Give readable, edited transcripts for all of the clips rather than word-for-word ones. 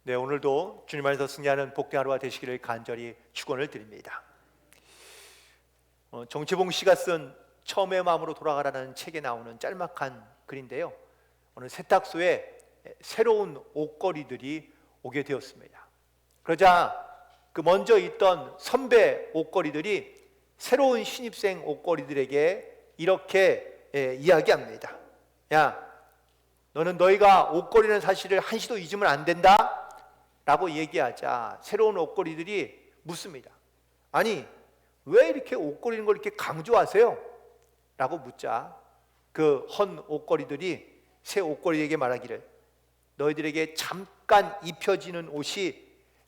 네, 오늘도 주님 안에서 승리하는 복된 하루가 되시기를 간절히 축원을 드립니다. 정치봉 씨가 쓴 처음의 마음으로 돌아가라는 책에 나오는 짤막한 글인데요, 어느 세탁소에 새로운 옷걸이들이 오게 되었습니다. 그러자 그 먼저 있던 선배 옷걸이들이 새로운 신입생 옷걸이들에게 이렇게 이야기합니다. 야, 너는 너희가 옷걸이라는 사실을 한시도 잊으면 안 된다 라고 얘기하자 새로운 옷걸이들이 묻습니다. 아니, 왜 이렇게 옷걸이는 걸 이렇게 강조하세요? 라고 묻자 그 헌 옷걸이들이 새 옷걸이에게 말하기를, 너희들에게 잠깐 입혀지는 옷이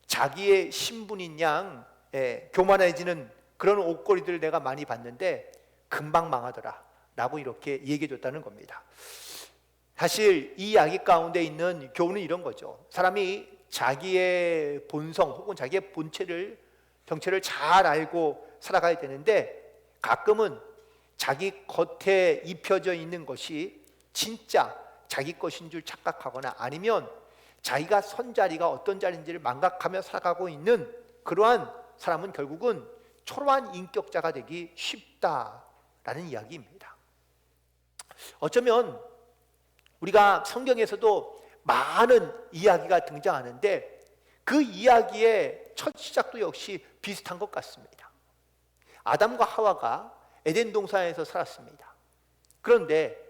자기의 신분인 양 교만해지는 그런 옷걸이들을 내가 많이 봤는데 금방 망하더라 라고 이렇게 얘기해 줬다는 겁니다. 사실 이 이야기 가운데 있는 교훈은 이런 거죠. 사람이 자기의 본성 혹은 자기의 정체를 잘 알고 살아가야 되는데, 가끔은 자기 겉에 입혀져 있는 것이 진짜 자기 것인 줄 착각하거나 아니면 자기가 선 자리가 어떤 자리인지를 망각하며 살아가고 있는 그러한 사람은 결국은 초라한 인격자가 되기 쉽다라는 이야기입니다. 어쩌면 우리가 성경에서도 많은 이야기가 등장하는데 그 이야기의 첫 시작도 역시 비슷한 것 같습니다. 아담과 하와가 에덴 동산에서 살았습니다. 그런데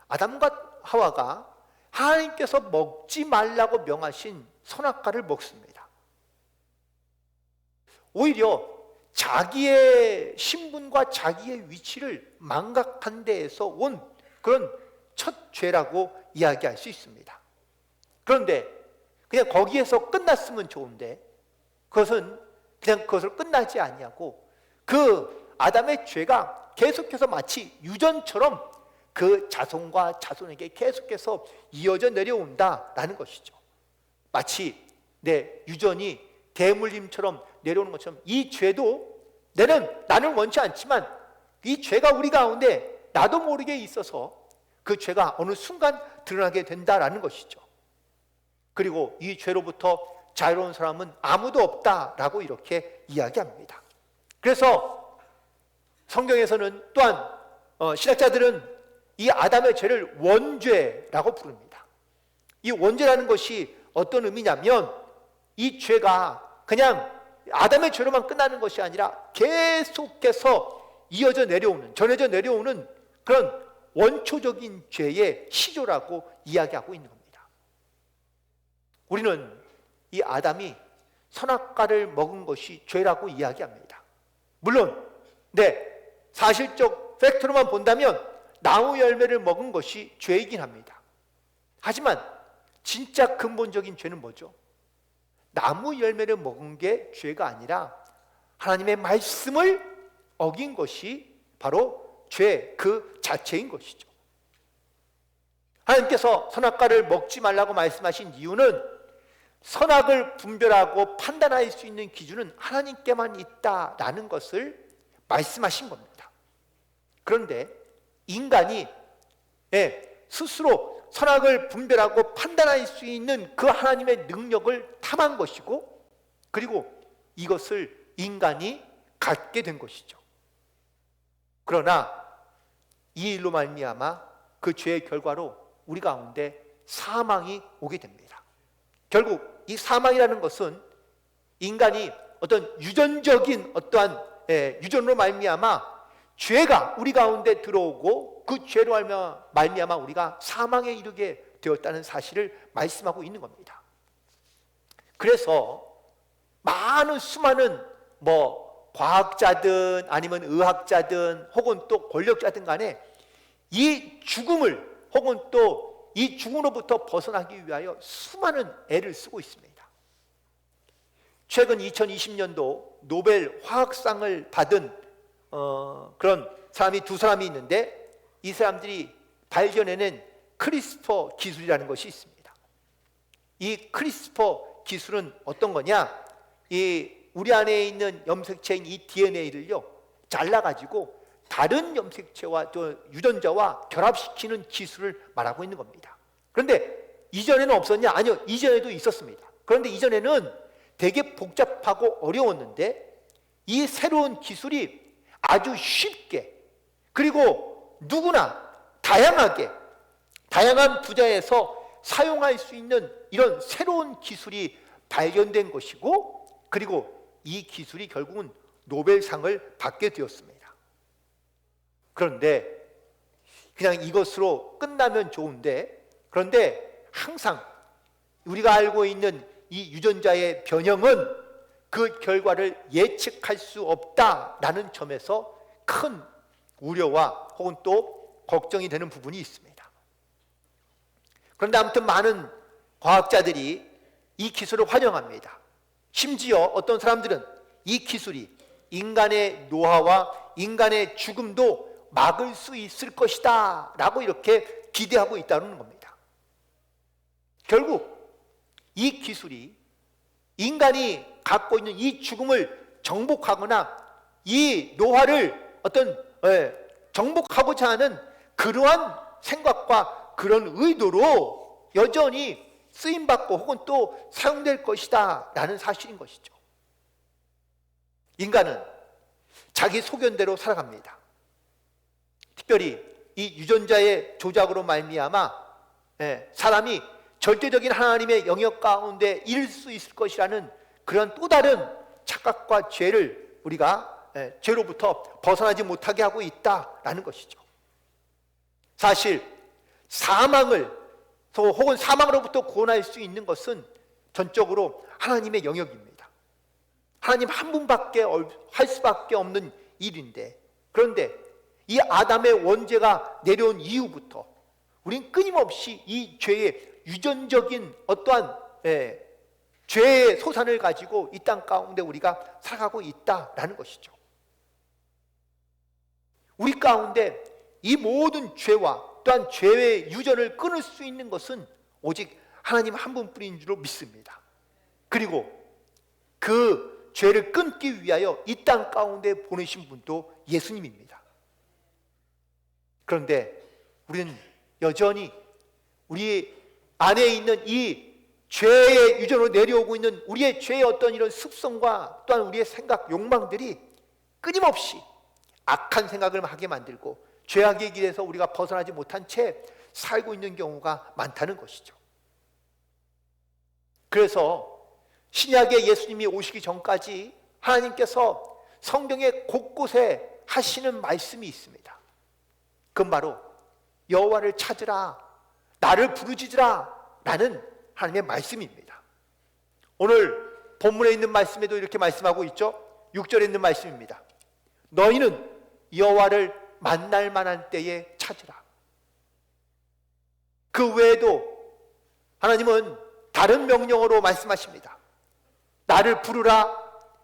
아담과 하와가 하나님께서 먹지 말라고 명하신 선악과를 먹습니다. 오히려 자기의 신분과 자기의 위치를 망각한 데에서 온 그런 첫 죄라고 이야기할 수 있습니다. 그런데 그냥 거기에서 끝났으면 좋은데 그것은 그냥 그것을 끝나지 아니하고 그 아담의 죄가 계속해서 마치 유전처럼 그 자손과 자손에게 계속해서 이어져 내려온다라는 것이죠. 마치 내 유전이 대물림처럼 내려오는 것처럼 이 죄도 나는 원치 않지만 이 죄가 우리 가운데 나도 모르게 있어서 그 죄가 어느 순간 드러나게 된다라는 것이죠. 그리고 이 죄로부터 자유로운 사람은 아무도 없다라고 이렇게 이야기합니다. 그래서 성경에서는 또한 신학자들은 이 아담의 죄를 원죄라고 부릅니다. 이 원죄라는 것이 어떤 의미냐면 이 죄가 그냥 아담의 죄로만 끝나는 것이 아니라 계속해서 이어져 내려오는, 전해져 내려오는 그런 원초적인 죄의 시조라고 이야기하고 있는 겁니다. 우리는 이 아담이 선악과를 먹은 것이 죄라고 이야기합니다. 물론 사실적 팩트로만 본다면 나무 열매를 먹은 것이 죄이긴 합니다. 하지만 진짜 근본적인 죄는 뭐죠? 나무 열매를 먹은 게 죄가 아니라 하나님의 말씀을 어긴 것이 바로 죄 그 자체인 것이죠. 하나님께서 선악과를 먹지 말라고 말씀하신 이유는 선악을 분별하고 판단할 수 있는 기준은 하나님께만 있다라는 것을 말씀하신 겁니다. 그런데 인간이 스스로 선악을 분별하고 판단할 수 있는 그 하나님의 능력을 탐한 것이고, 그리고 이것을 인간이 갖게 된 것이죠. 그러나 이 일로 말미암아 그 죄의 결과로 우리 가운데 사망이 오게 됩니다. 결국 이 사망이라는 것은 인간이 어떤 유전적인 어떠한 유전으로 말미암아 죄가 우리 가운데 들어오고 그 죄로 말미암아 우리가 사망에 이르게 되었다는 사실을 말씀하고 있는 겁니다. 그래서 수많은 과학자든 아니면 의학자든 혹은 또 권력자든 간에 이 죽음을 혹은 또 이 죽음으로부터 벗어나기 위하여 수많은 애를 쓰고 있습니다. 최근 2020년도 노벨 화학상을 받은 그런 사람이 두 사람이 있는데, 이 사람들이 발견해낸 크리스퍼 기술이라는 것이 있습니다. 이 크리스퍼 기술은 어떤 거냐? 우리 안에 있는 염색체인 이 DNA를요 잘라가지고 다른 염색체와 또 유전자와 결합시키는 기술을 말하고 있는 겁니다. 그런데 이전에는 없었냐? 아니요, 이전에도 있었습니다. 그런데 이전에는 되게 복잡하고 어려웠는데 이 새로운 기술이 아주 쉽게, 그리고 누구나 다양한 분야에서 사용할 수 있는 이런 새로운 기술이 발견된 것이고, 그리고 이 기술이 결국은 노벨상을 받게 되었습니다. 그런데 그냥 이것으로 끝나면 좋은데, 그런데 항상 우리가 알고 있는 이 유전자의 변형은 그 결과를 예측할 수 없다라는 점에서 큰 우려와 혹은 또 걱정이 되는 부분이 있습니다. 그런데 아무튼 많은 과학자들이 이 기술을 활용합니다. 심지어 어떤 사람들은 이 기술이 인간의 노화와 인간의 죽음도 막을 수 있을 것이다 라고 이렇게 기대하고 있다는 겁니다. 결국 이 기술이 인간이 갖고 있는 이 죽음을 정복하거나 이 노화를 정복하고자 하는 그러한 생각과 그런 의도로 여전히 쓰임받고 혹은 또 사용될 것이다 라는 사실인 것이죠. 인간은 자기 소견대로 살아갑니다. 특별히 이 유전자의 조작으로 말미암아 사람이 절대적인 하나님의 영역 가운데 이를 수 있을 것이라는 그런 또 다른 착각과 죄를 우리가 죄로부터 벗어나지 못하게 하고 있다라는 것이죠. 사실 사망을 혹은 사망으로부터 구원할 수 있는 것은 전적으로 하나님의 영역입니다. 하나님 한 분밖에 할 수밖에 없는 일인데, 그런데 이 아담의 원죄가 내려온 이후부터 우린 끊임없이 이 죄의 유전적인 어떠한 죄의 소산을 가지고 이 땅 가운데 우리가 살아가고 있다라는 것이죠. 우리 가운데 이 모든 죄와 또한 죄의 유전을 끊을 수 있는 것은 오직 하나님 한 분뿐인 줄로 믿습니다. 그리고 그 죄를 끊기 위하여 이 땅 가운데 보내신 분도 예수님입니다. 그런데 우리는 여전히 우리 안에 있는 이 죄의 유전으로 내려오고 있는 우리의 죄의 어떤 이런 습성과 또한 우리의 생각, 욕망들이 끊임없이 악한 생각을 하게 만들고 죄악의 길에서 우리가 벗어나지 못한 채 살고 있는 경우가 많다는 것이죠. 그래서 신약의 예수님이 오시기 전까지 하나님께서 성경의 곳곳에 하시는 말씀이 있습니다. 그건 바로 여호와를 찾으라, 나를 부르짖으라 라는 하나님의 말씀입니다. 오늘 본문에 있는 말씀에도 이렇게 말씀하고 있죠. 6절에 있는 말씀입니다. 너희는 여호와를 만날 만한 때에 찾으라. 그 외에도 하나님은 다른 명령어로 말씀하십니다. 나를 부르라,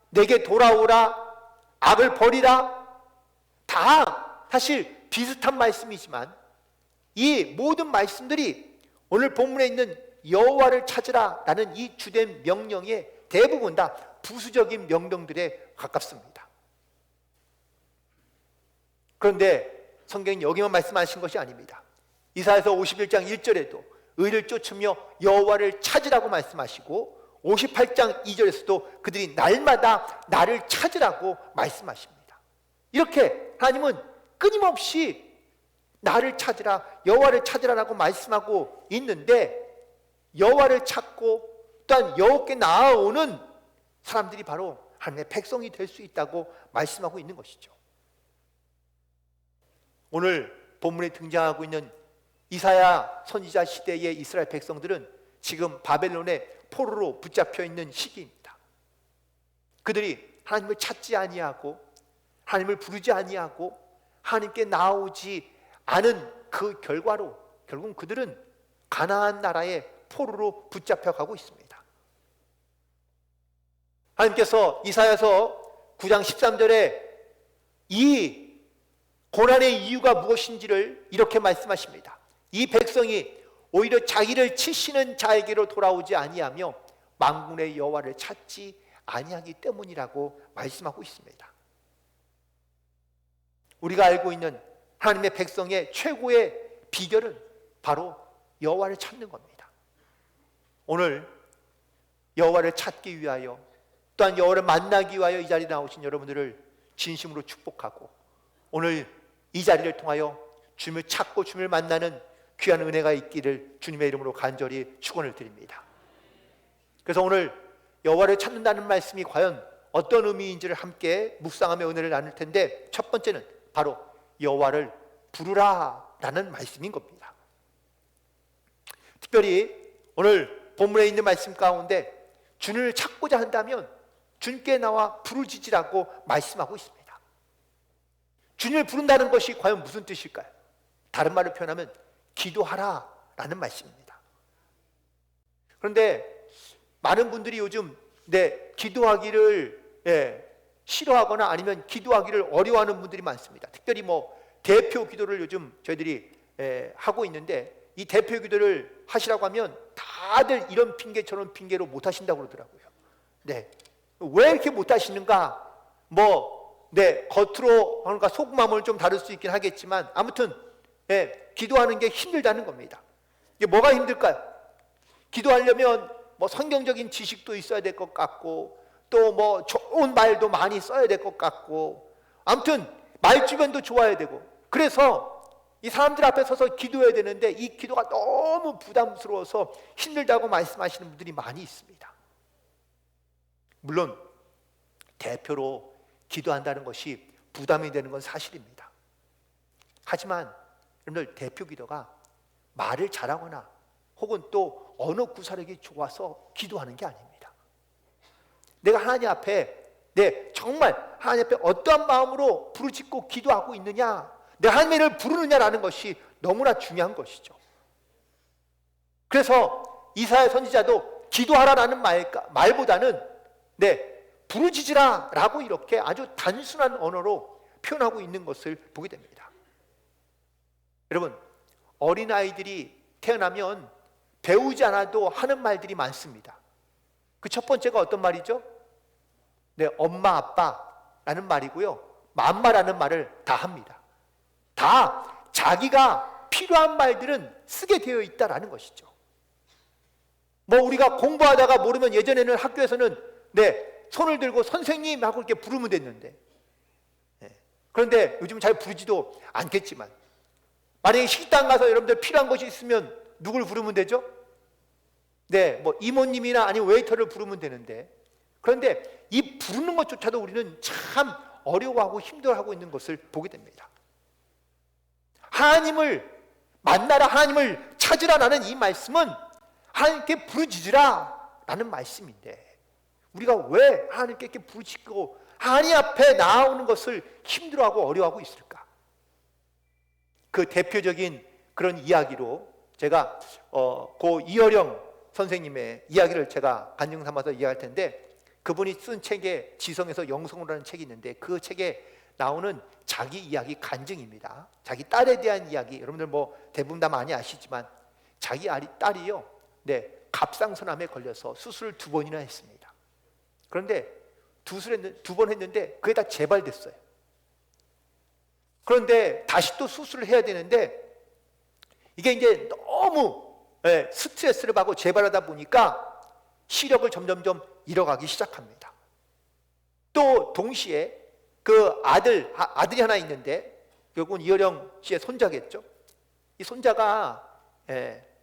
내게 돌아오라, 악을 버리라. 다 사실 비슷한 말씀이지만 이 모든 말씀들이 오늘 본문에 있는 여호와를 찾으라 라는 이 주된 명령의 대부분 다 부수적인 명령들에 가깝습니다. 그런데 성경은 여기만 말씀하신 것이 아닙니다. 이사야서 51장 1절에도 의를 쫓으며 여호와를 찾으라고 말씀하시고 58장 2절에서도 그들이 날마다 나를 찾으라고 말씀하십니다. 이렇게 하나님은 끊임없이 나를 찾으라, 여호와를 찾으라라고 말씀하고 있는데, 여호와를 찾고 또한 여호와께 나아오는 사람들이 바로 하나님의 백성이 될 수 있다고 말씀하고 있는 것이죠. 오늘 본문에 등장하고 있는 이사야 선지자 시대의 이스라엘 백성들은 지금 바벨론의 포로로 붙잡혀 있는 시기입니다. 그들이 하나님을 찾지 아니하고 하나님을 부르지 아니하고 하나님께 나오지 않은 그 결과로 결국 그들은 가나안 나라의 포로로 붙잡혀 가고 있습니다. 하나님께서 이사야서 9장 13절에 이 고난의 이유가 무엇인지를 이렇게 말씀하십니다. 이 백성이 오히려 자기를 치시는 자에게로 돌아오지 아니하며 만군의 여호와를 찾지 아니하기 때문이라고 말씀하고 있습니다. 우리가 알고 있는 하나님의 백성의 최고의 비결은 바로 여호와를 찾는 겁니다. 오늘 여호와를 찾기 위하여, 또한 여호와를 만나기 위하여 이 자리에 나오신 여러분들을 진심으로 축복하고, 오늘 이 자리를 통하여 주님을 찾고 주님을 만나는 귀한 은혜가 있기를 주님의 이름으로 간절히 축원을 드립니다. 그래서 오늘 여호와를 찾는다는 말씀이 과연 어떤 의미인지를 함께 묵상하며 은혜를 나눌 텐데, 첫 번째는 바로 여호와를 부르라 라는 말씀인 겁니다. 특별히 오늘 본문에 있는 말씀 가운데 주님을 찾고자 한다면 주님께 나와 부르짖으라고 말씀하고 있습니다. 주님을 부른다는 것이 과연 무슨 뜻일까요? 다른 말로 표현하면 기도하라 라는 말씀입니다. 그런데 많은 분들이 요즘 기도하기를 싫어하거나 아니면 기도하기를 어려워하는 분들이 많습니다. 특별히 대표 기도를 요즘 저희들이 하고 있는데, 이 대표 기도를 하시라고 하면 다들 이런 핑계 저런 핑계로 못 하신다고 그러더라고요. 왜 이렇게 못 하시는가? 겉으로 그러니까 속마음을 좀 다룰 수 있긴 하겠지만, 아무튼 기도하는 게 힘들다는 겁니다. 이게 뭐가 힘들까요? 기도하려면 성경적인 지식도 있어야 될 것 같고, 또 좋은 말도 많이 써야 될 것 같고, 아무튼 말주변도 좋아야 되고, 그래서 이 사람들 앞에 서서 기도해야 되는데 이 기도가 너무 부담스러워서 힘들다고 말씀하시는 분들이 많이 있습니다. 물론 대표로 기도한다는 것이 부담이 되는 건 사실입니다. 하지만 여러분들, 대표 기도가 말을 잘하거나 혹은 또 언어 구사력이 좋아서 기도하는 게 아닙니다. 내가 하나님 앞에 정말 하나님 앞에 어떠한 마음으로 부르짖고 기도하고 있느냐, 내가 하나님을 부르느냐라는 것이 너무나 중요한 것이죠. 그래서 이사야 선지자도 기도하라라는 말보다는 부르짖으라 라고 이렇게 아주 단순한 언어로 표현하고 있는 것을 보게 됩니다. 여러분, 어린아이들이 태어나면 배우지 않아도 하는 말들이 많습니다. 그 첫 번째가 어떤 말이죠? 엄마 아빠라는 말이고요, 맘마라는 말을 다 합니다. 다 자기가 필요한 말들은 쓰게 되어 있다라는 것이죠. 우리가 공부하다가 모르면 예전에는 학교에서는 손을 들고 선생님 하고 이렇게 부르면 됐는데, 그런데 요즘 잘 부르지도 않겠지만, 만약에 식당 가서 여러분들 필요한 것이 있으면 누굴 부르면 되죠? 이모님이나 아니면 웨이터를 부르면 되는데, 그런데 이 부르는 것조차도 우리는 참 어려워하고 힘들어하고 있는 것을 보게 됩니다. 하나님을 만나라, 하나님을 찾으라라는 이 말씀은 하나님께 부르짖으라 라는 말씀인데, 우리가 왜 하나님께 이렇게 부르짖고 하나님 앞에 나오는 것을 힘들어하고 어려워하고 있을까? 그 대표적인 그런 이야기로 제가 고 이어령 선생님의 이야기를 제가 간증 삼아서 이야기할 텐데, 그분이 쓴 책에 지성에서 영성으로라는 책이 있는데, 그 책에 나오는 자기 이야기 간증입니다. 자기 딸에 대한 이야기. 여러분들 대부분 다 많이 아시지만 자기 딸이요, 갑상선암에 걸려서 수술을 2번이나 했습니다. 그런데 두 번 했는데 그게 다 재발됐어요. 그런데 다시 또 수술을 해야 되는데, 이게 이제 너무 스트레스를 받고 재발하다 보니까 시력을 점점점 잃어가기 시작합니다. 또 동시에 그 아들이 하나 있는데, 결국은 이어령 씨의 손자겠죠. 이 손자가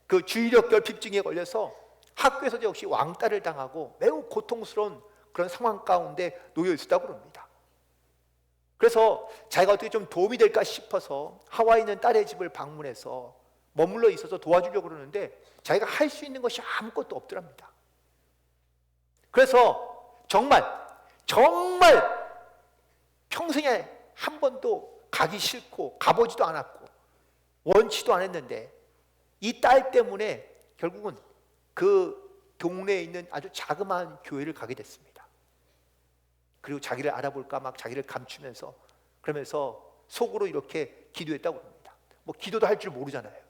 그 주의력 결핍증에 걸려서 학교에서 역시 왕따를 당하고 매우 고통스러운 그런 상황 가운데 놓여 있었다고 합니다. 그래서 자기가 어떻게 좀 도움이 될까 싶어서 하와이에 있는 딸의 집을 방문해서 머물러 있어서 도와주려고 그러는데, 자기가 할 수 있는 것이 아무것도 없더랍니다. 그래서 정말 평생에 한 번도 가기 싫고 가보지도 않았고 원치도 않았는데, 이 딸 때문에 결국은 그 동네에 있는 아주 자그마한 교회를 가게 됐습니다. 그리고 자기를 알아볼까 막 자기를 감추면서, 그러면서 속으로 이렇게 기도했다고 합니다. 기도도 할 줄 모르잖아요.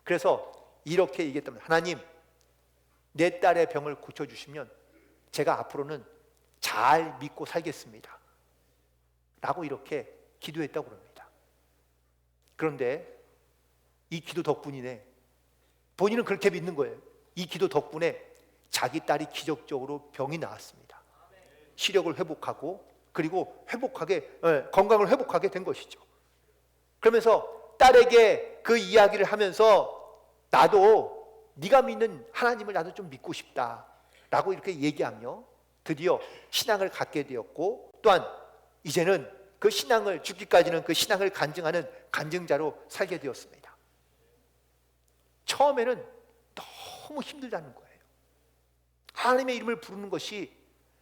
그래서 이렇게 얘기했답니다. 하나님, 내 딸의 병을 고쳐주시면 제가 앞으로는 잘 믿고 살겠습니다 라고 이렇게 기도했다고 합니다. 그런데 이 기도 덕분이네, 본인은 그렇게 믿는 거예요. 이 기도 덕분에 자기 딸이 기적적으로 병이 나았습니다. 시력을 회복하고 그리고 건강을 회복하게 된 것이죠. 그러면서 딸에게 그 이야기를 하면서 나도 네가 믿는 하나님을 나도 좀 믿고 싶다 라고 이렇게 얘기하며 드디어 신앙을 갖게 되었고, 또한 이제는 그 신앙을, 죽기까지는 그 신앙을 간증하는 간증자로 살게 되었습니다. 처음에는 너무 힘들다는 거예요. 하나님의 이름을 부르는 것이,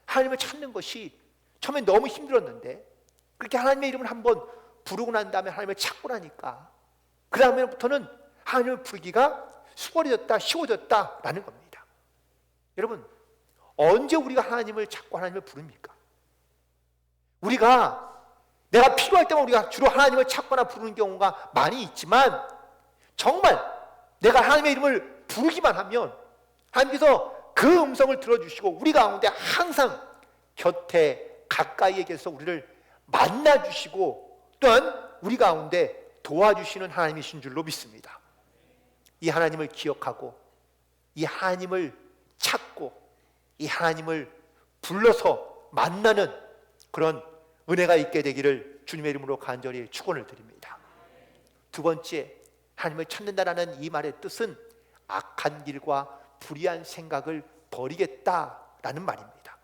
하나님을 찾는 것이 처음에 너무 힘들었는데, 그렇게 하나님의 이름을 한번 부르고 난 다음에 하나님을 찾고 나니까 그 다음에부터는 하나님을 부르기가 수월해졌다, 쉬워졌다라는 겁니다. 여러분, 언제 우리가 하나님을 찾고 하나님을 부릅니까? 내가 필요할 때만 우리가 주로 하나님을 찾거나 부르는 경우가 많이 있지만, 정말 내가 하나님의 이름을 부르기만 하면 하나님께서 그 음성을 들어주시고 우리 가운데 항상 곁에 가까이에 계셔서 우리를 만나주시고 또한 우리 가운데 도와주시는 하나님이신 줄로 믿습니다. 이 하나님을 기억하고 이 하나님을 찾고 이 하나님을 불러서 만나는 그런 은혜가 있게 되기를 주님의 이름으로 간절히 축원을 드립니다. 두 번째, 하나님을 찾는다라는 이 말의 뜻은 악한 길과 불의한 생각을 버리겠다라는 말입니다.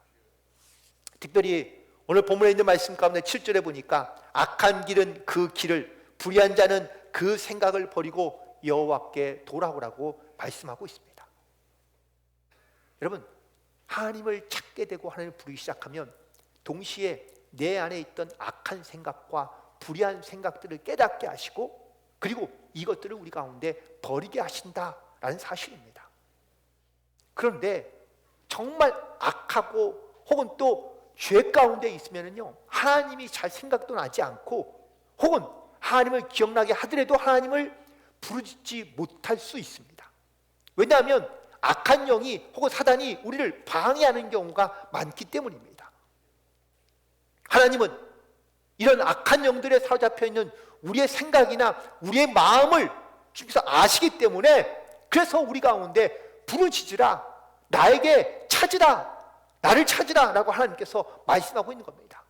특별히 오늘 본문에 있는 말씀 가운데 7절에 보니까 악한 길은 그 길을, 불의한 자는 그 생각을 버리고 여호와께 돌아오라고 말씀하고 있습니다. 여러분, 하나님을 찾게 되고 하나님을 부르기 시작하면 동시에 내 안에 있던 악한 생각과 불의한 생각들을 깨닫게 하시고 그리고 이것들을 우리 가운데 버리게 하신다라는 사실입니다. 그런데 정말 악하고 혹은 또 죄 가운데 있으면요, 하나님이 잘 생각도 나지 않고 혹은 하나님을 기억나게 하더라도 하나님을 부르짖지 못할 수 있습니다. 왜냐하면 악한 영이 혹은 사단이 우리를 방해하는 경우가 많기 때문입니다. 하나님은 이런 악한 영들에 사로잡혀 있는 우리의 생각이나 우리의 마음을 주께서 아시기 때문에, 그래서 우리 가운데 부르짖으라, 나에게 찾으라, 나를 찾으라 라고 하나님께서 말씀하고 있는 겁니다.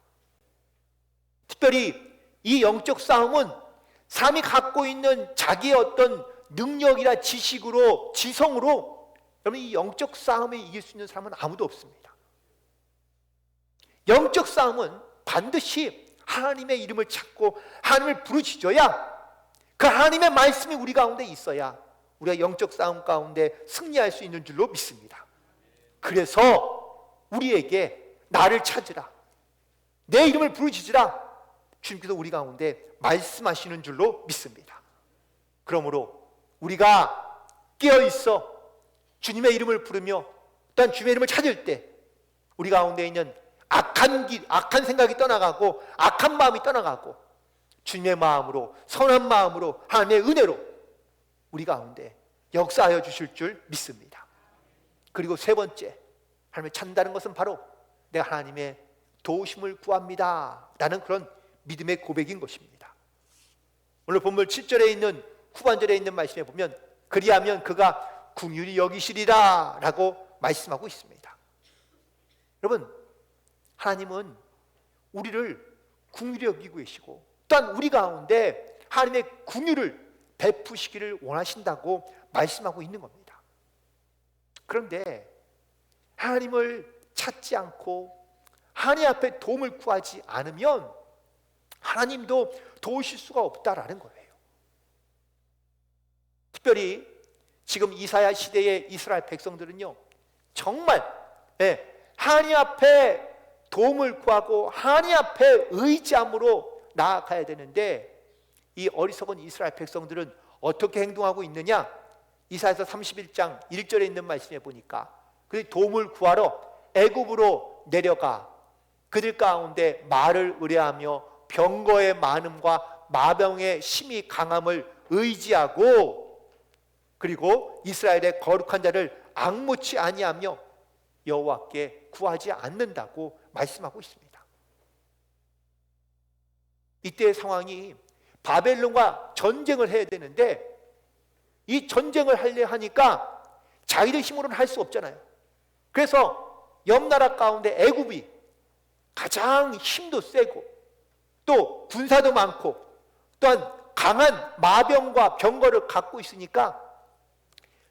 특별히 이 영적 싸움은 사람이 갖고 있는 자기의 어떤 능력이나 지식으로, 지성으로, 여러분, 이 영적 싸움에 이길 수 있는 사람은 아무도 없습니다. 영적 싸움은 반드시 하나님의 이름을 찾고 하나님을 부르짖어야, 그 하나님의 말씀이 우리 가운데 있어야 우리가 영적 싸움 가운데 승리할 수 있는 줄로 믿습니다. 그래서 우리에게 나를 찾으라, 내 이름을 부르짖으라, 주님께서 우리 가운데 말씀하시는 줄로 믿습니다. 그러므로 우리가 깨어있어 주님의 이름을 부르며 또한 주님의 이름을 찾을 때 우리 가운데 있는 악한 길, 악한 생각이 떠나가고 악한 마음이 떠나가고 주님의 마음으로, 선한 마음으로, 하나님의 은혜로 우리 가운데 역사하여 주실 줄 믿습니다. 그리고 세 번째, 하나님을 찾는다는 것은 바로 내가 하나님의 도우심을 구합니다 라는 그런 믿음의 고백인 것입니다. 오늘 본문 7절에 있는, 후반절에 있는 말씀에 보면 그리하면 그가 긍휼히 여기시리라 라고 말씀하고 있습니다. 여러분, 하나님은 우리를 긍휼히 여기고 계시고 또한 우리 가운데 하나님의 긍휼을 베푸시기를 원하신다고 말씀하고 있는 겁니다. 그런데 하나님을 찾지 않고 하나님 앞에 도움을 구하지 않으면 하나님도 도우실 수가 없다라는 거예요. 특별히 지금 이사야 시대의 이스라엘 백성들은요, 정말 하나님 앞에 도움을 구하고 하나님 앞에 의지함으로 나아가야 되는데, 이 어리석은 이스라엘 백성들은 어떻게 행동하고 있느냐? 이사야서 31장 1절에 있는 말씀에 보니까 그들이 도움을 구하러 애굽으로 내려가 그들 가운데 말을 의뢰하며 병거의 많음과 마병의 심히 강함을 의지하고 그리고 이스라엘의 거룩한 자를 앙무치 아니하며 여호와께 구하지 않는다고 말씀하고 있습니다. 이때의 상황이 바벨론과 전쟁을 해야 되는데 이 전쟁을 하려 하니까 자기들 힘으로는 할 수 없잖아요. 그래서 옆 나라 가운데 애굽이 가장 힘도 세고 또 군사도 많고 또한 강한 마병과 병거를 갖고 있으니까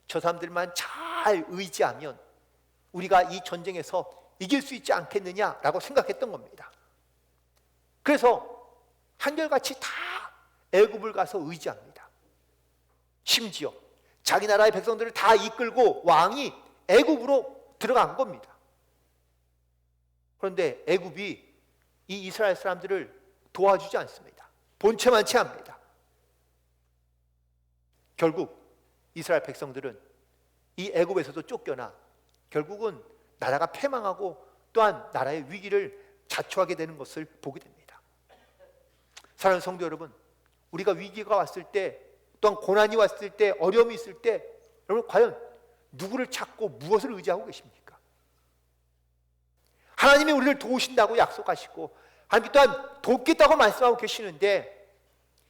저 사람들만 잘 의지하면 우리가 이 전쟁에서 이길 수 있지 않겠느냐라고 생각했던 겁니다. 그래서 한결같이 다 애굽을 가서 의지합니다. 심지어 자기 나라의 백성들을 다 이끌고 왕이 애굽으로 들어간 겁니다. 그런데 애굽이 이 이스라엘 사람들을 도와주지 않습니다. 본체만 채합니다. 결국 이스라엘 백성들은 이 애굽에서도 쫓겨나 결국은 나라가 패망하고 또한 나라의 위기를 자초하게 되는 것을 보게 됩니다. 사랑하는 성도 여러분, 우리가 위기가 왔을 때 또한 고난이 왔을 때 어려움이 있을 때 여러분 과연 누구를 찾고 무엇을 의지하고 계십니까? 하나님이 우리를 도우신다고 약속하시고 하나님 또한 돕겠다고 말씀하고 계시는데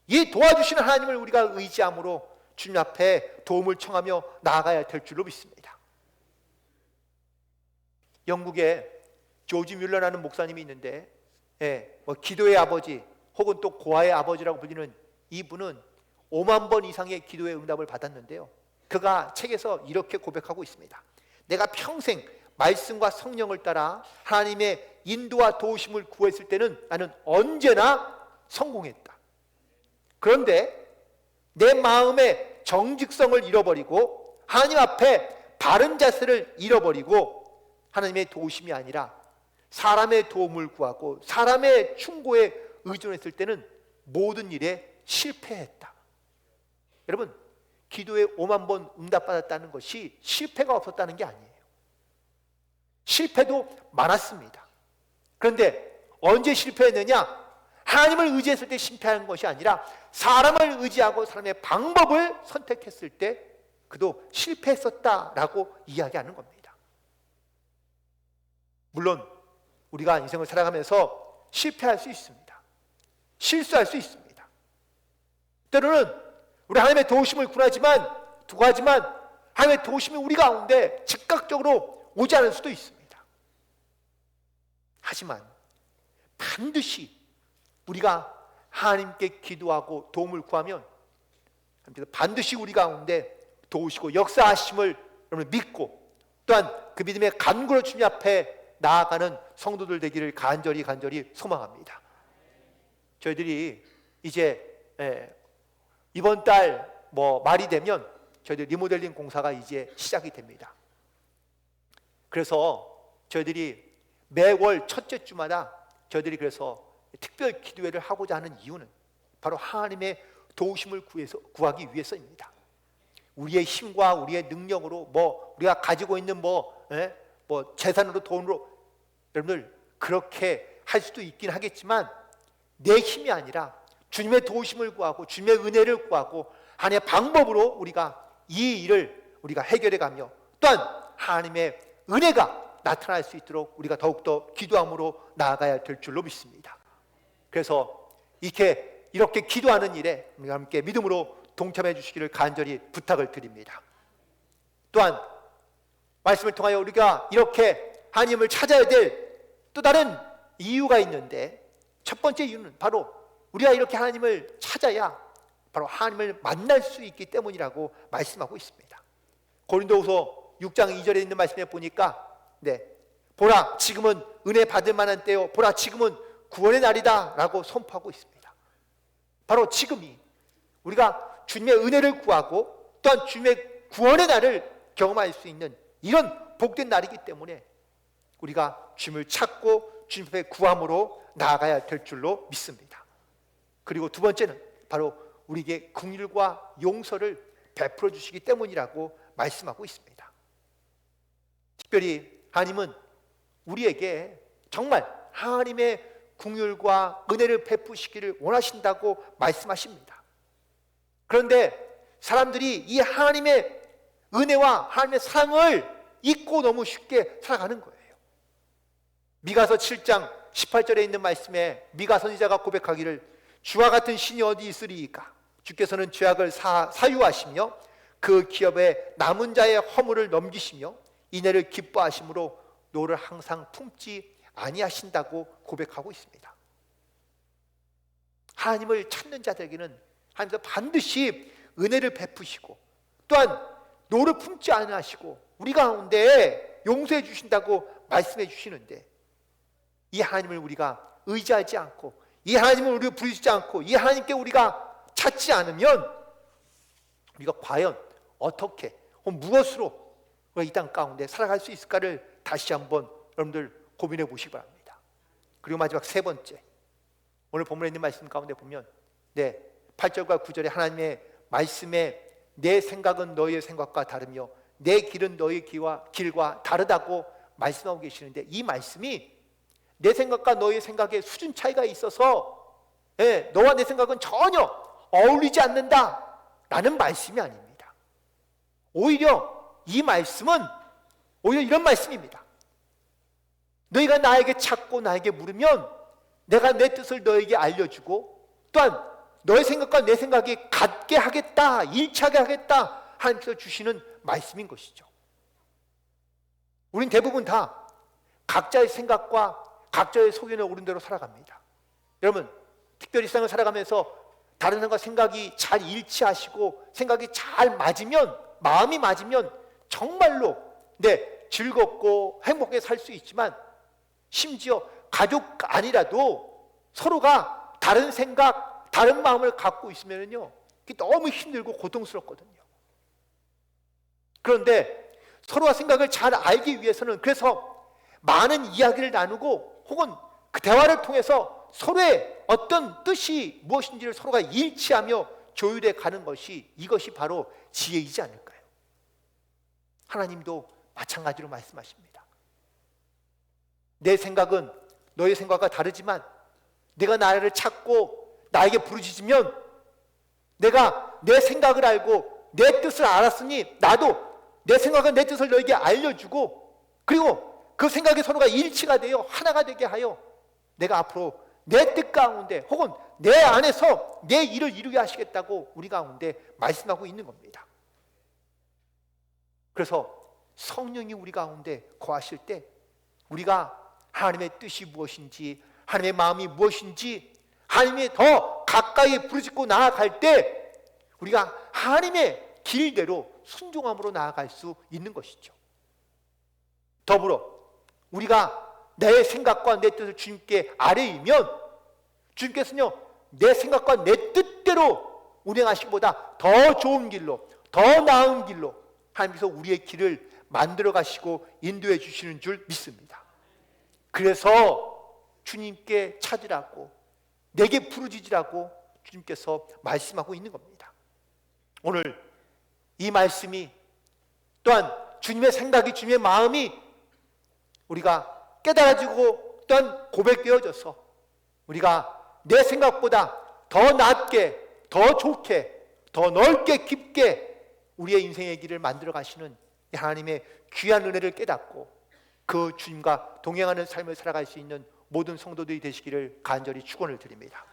이 도와주시는 하나님을 우리가 의지함으로 주님 앞에 도움을 청하며 나아가야 될 줄로 믿습니다. 영국에 조지 뮬러라는 목사님이 있는데 기도의 아버지 혹은 또 고아의 아버지라고 불리는 이분은 5만 번 이상의 기도의 응답을 받았는데요, 그가 책에서 이렇게 고백하고 있습니다. 내가 평생 말씀과 성령을 따라 하나님의 인도와 도우심을 구했을 때는 나는 언제나 성공했다. 그런데 내 마음의 정직성을 잃어버리고 하나님 앞에 바른 자세를 잃어버리고 하나님의 도우심이 아니라 사람의 도움을 구하고 사람의 충고에 의존했을 때는 모든 일에 실패했다. 여러분, 기도에 5만 번 응답받았다는 것이 실패가 없었다는 게 아니에요. 실패도 많았습니다. 그런데 언제 실패했느냐? 하나님을 의지했을 때 실패한 것이 아니라 사람을 의지하고 사람의 방법을 선택했을 때 그도 실패했었다라고 이야기하는 겁니다. 물론 우리가 인생을 살아가면서 실패할 수 있습니다. 실수할 수 있습니다. 때로는 우리 하나님의 도우심을 구하지만 하나님의 도우심이 우리 가운데 즉각적으로 오지 않을 수도 있습니다. 하지만 반드시 우리가 하나님께 기도하고 도움을 구하면 반드시 우리 가운데 도우시고 역사하심을 여러분 믿고 또한 그 믿음의 간구로 주님 앞에 나아가는 성도들 되기를 간절히 소망합니다. 저희들이 이제 이번 달 말이 되면 저희들 리모델링 공사가 이제 시작이 됩니다. 그래서 저희들이 매월 첫째 주마다 저희들이 그래서 특별 기도회를 하고자 하는 이유는 바로 하나님의 도우심을 구하기 위해서입니다. 우리의 힘과 우리의 능력으로 우리가 가지고 있는 재산으로 돈으로 여러분들 그렇게 할 수도 있긴 하겠지만 내 힘이 아니라 주님의 도우심을 구하고 주님의 은혜를 구하고 하나님의 방법으로 우리가 이 일을 우리가 해결해가며 또한 하나님의 은혜가 나타날 수 있도록 우리가 더욱더 기도함으로 나아가야 될 줄로 믿습니다. 그래서 이렇게 기도하는 일에 우리가 함께 믿음으로 동참해 주시기를 간절히 부탁을 드립니다. 또한 말씀을 통하여 우리가 이렇게 하나님을 찾아야 될 또 다른 이유가 있는데 첫 번째 이유는 바로 우리가 이렇게 하나님을 찾아야 바로 하나님을 만날 수 있기 때문이라고 말씀하고 있습니다. 고린도후서 6장 2절에 있는 말씀에 보니까 보라 지금은 은혜 받을 만한 때요 보라 지금은 구원의 날이다 라고 선포하고 있습니다. 바로 지금이 우리가 주님의 은혜를 구하고 또한 주님의 구원의 날을 경험할 수 있는 이런 복된 날이기 때문에 우리가 주님을 찾고 주님 앞에 구함으로 나아가야 될 줄로 믿습니다. 그리고 두 번째는 바로 우리에게 긍휼과 용서를 베풀어 주시기 때문이라고 말씀하고 있습니다. 특별히 하나님은 우리에게 정말 하나님의 긍휼과 은혜를 베푸시기를 원하신다고 말씀하십니다. 그런데 사람들이 이 하나님의 은혜와 하나님의 사랑을 잊고 너무 쉽게 살아가는 거예요. 미가서 7장 18절에 있는 말씀에 미가 선지자가 고백하기를 주와 같은 신이 어디 있으리이까 주께서는 죄악을 사유하시며 그 기업에 남은 자의 허물을 넘기시며 이내를 기뻐하심으로 노를 항상 품지 아니하신다고 고백하고 있습니다. 하나님을 찾는 자들에게는 하나님께서 반드시 은혜를 베푸시고 또한 노를 품지 아니하시고 우리 가운데 용서해 주신다고 말씀해 주시는데, 이 하나님을 우리가 의지하지 않고 이 하나님을 우리가 부르지 않고 이 하나님께 우리가 찾지 않으면 우리가 과연 어떻게 무엇으로 이 땅 가운데 살아갈 수 있을까를 다시 한번 여러분들 고민해 보시기 바랍니다. 그리고 마지막 세 번째, 오늘 본문에 있는 말씀 가운데 보면 8절과 9절에 하나님의 말씀에 내 생각은 너희의 생각과 다르며 내 길은 너희의 길과 다르다고 말씀하고 계시는데, 이 말씀이 내 생각과 너희의 생각에 수준 차이가 있어서 너와 내 생각은 전혀 어울리지 않는다 라는 말씀이 아닙니다. 오히려 이 말씀은 오히려 이런 말씀입니다. 너희가 나에게 찾고 나에게 물으면 내가 내 뜻을 너에게 알려주고 또한 너의 생각과 내 생각이 같게 하겠다, 일치하게 하겠다 하나님께서 주시는 말씀인 것이죠. 우린 대부분 다 각자의 생각과 각자의 소견에 오른 대로 살아갑니다. 여러분, 특별히 세상을 살아가면서 다른 사람과 생각이 잘 일치하시고 생각이 잘 맞으면, 마음이 맞으면 정말로 즐겁고 행복하게 살 수 있지만, 심지어 가족 아니라도 서로가 다른 생각, 다른 마음을 갖고 있으면요, 너무 힘들고 고통스럽거든요. 그런데 서로가 생각을 잘 알기 위해서는, 그래서 많은 이야기를 나누고 혹은 그 대화를 통해서 서로의 어떤 뜻이 무엇인지를 서로가 일치하며 조율해 가는 것이, 이것이 바로 지혜이지 않을까요? 하나님도 마찬가지로 말씀하십니다. 내 생각은 너의 생각과 다르지만 내가 나를 찾고 나에게 부르짖으면 내가 내 생각을 알고 내 뜻을 알았으니 나도 내 생각과 내 뜻을 너에게 알려주고, 그리고 그 생각이 서로가 일치가 되어 하나가 되게 하여 내가 앞으로 내 뜻 가운데 혹은 내 안에서 내 일을 이루게 하시겠다고 우리 가운데 말씀하고 있는 겁니다. 그래서 성령이 우리 가운데 거하실 때 우리가 하나님의 뜻이 무엇인지, 하나님의 마음이 무엇인지, 하나님이 더 가까이 부르짖고 나아갈 때 우리가 하나님의 길대로 순종함으로 나아갈 수 있는 것이죠. 더불어 우리가 내 생각과 내 뜻을 주님께 아뢰이면 주님께서는요, 내 생각과 내 뜻대로 운행하시기보다 더 좋은 길로, 더 나은 길로 하나님께서 우리의 길을 만들어 가시고 인도해 주시는 줄 믿습니다. 그래서 주님께 찾으라고, 내게 부르짖으라고 주님께서 말씀하고 있는 겁니다. 오늘 이 말씀이, 또한 주님의 생각이, 주님의 마음이 우리가 깨달아지고 또한 고백되어져서 우리가 내 생각보다 더 낮게, 더 좋게, 더 넓게, 깊게 우리의 인생의 길을 만들어 가시는 하나님의 귀한 은혜를 깨닫고 그 주님과 동행하는 삶을 살아갈 수 있는 모든 성도들이 되시기를 간절히 축원을 드립니다.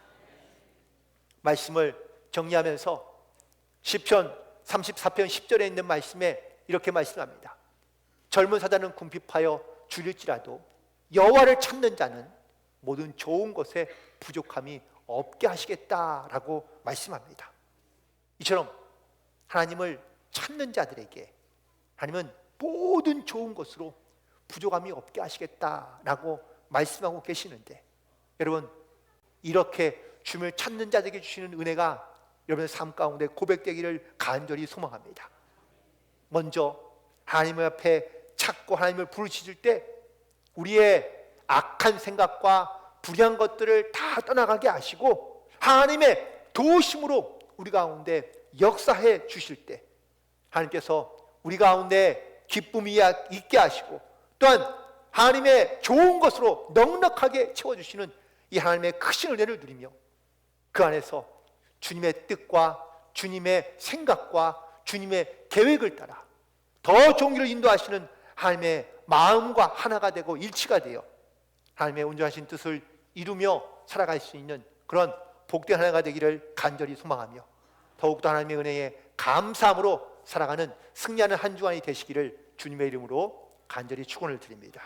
말씀을 정리하면서 시편 34편 10절에 있는 말씀에 이렇게 말씀합니다. 젊은 사자는 궁핍하여 줄일지라도 여호와를 찾는 자는 모든 좋은 것에 부족함이 없게 하시겠다라고 말씀합니다. 이처럼 하나님을 찾는 자들에게 하나님은 모든 좋은 것으로 부족함이 없게 하시겠다라고 말씀하고 계시는데, 여러분, 이렇게 주님을 찾는 자들에게 주시는 은혜가 여러분의 삶 가운데 고백되기를 간절히 소망합니다. 먼저 하나님 앞에 찾고 하나님을 부르짖을 때 우리의 악한 생각과 불의한 것들을 다 떠나가게 하시고 하나님의 도우심으로 우리 가운데 역사해 주실 때 하나님께서 우리 가운데 기쁨이 있게 하시고 또한 하나님의 좋은 것으로 넉넉하게 채워주시는 이 하나님의 크신 은혜를 누리며 그 안에서 주님의 뜻과 주님의 생각과 주님의 계획을 따라 더 좋은 길을 인도하시는 하나님의 마음과 하나가 되고 일치가 되어 하나님의 온전하신 뜻을 이루며 살아갈 수 있는 그런 복된 하나가 되기를 간절히 소망하며 더욱더 하나님의 은혜에 감사함으로 살아가는 승리하는 한 주간이 되시기를 주님의 이름으로 간절히 축원을 드립니다.